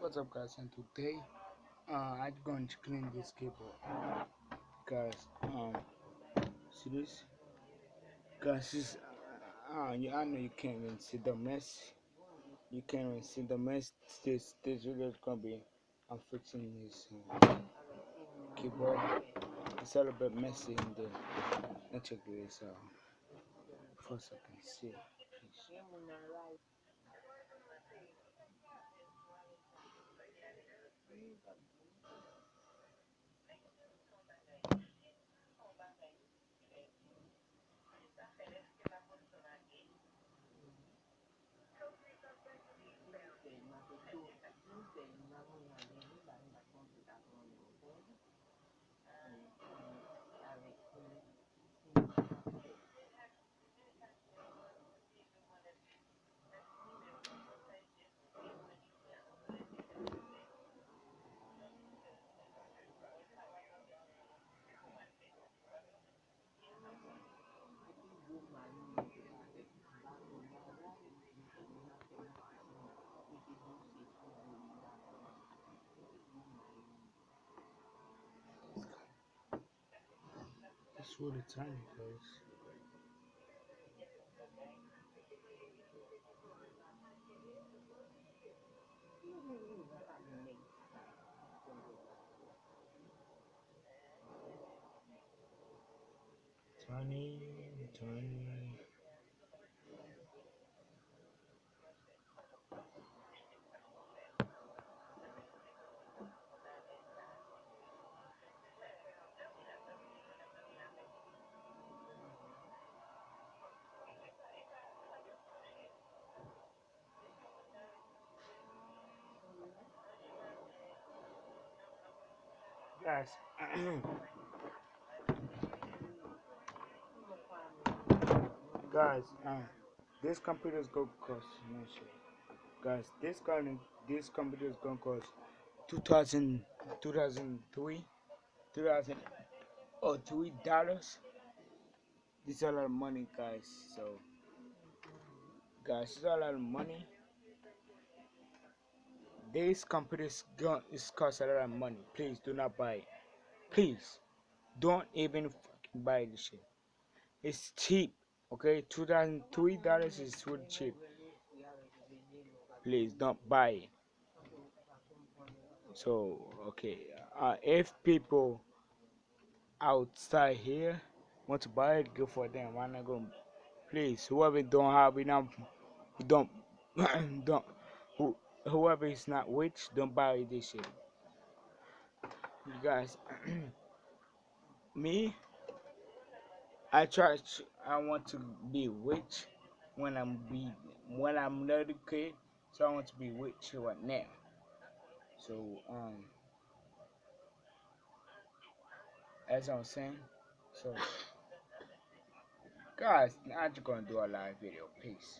What's up, guys? And today, I'm going to clean this keyboard, guys. See this, guys. I know you can't even see the mess. You can't even see the mess. This video is gonna be. I'm fixing this keyboard. It's a little bit messy in there. Let's check this out. First, I can see. Please. It's really tiny, guys. Tiny, tiny. Guys, guys, this computer is gonna cost no shit. Guys, this computer is gonna cost 2000, 2003, 2000 or $3. This is a lot of money, guys. So, guys, it's a lot of money. This computer is cost a lot of money. Please do not buy it. Please don't even fucking buy this shit. It's cheap. Okay, $2003 is really cheap. Please don't buy it. So okay, if people outside here want to buy it, good for them. Why not go? Please, whoever don't have enough, don't don't who, whoever is not rich, don't buy this shit. You guys, me, I want to be rich when I'm not a kid. So I want to be rich right now. So as I'm saying, so guys, I'm just gonna do a live video. Peace.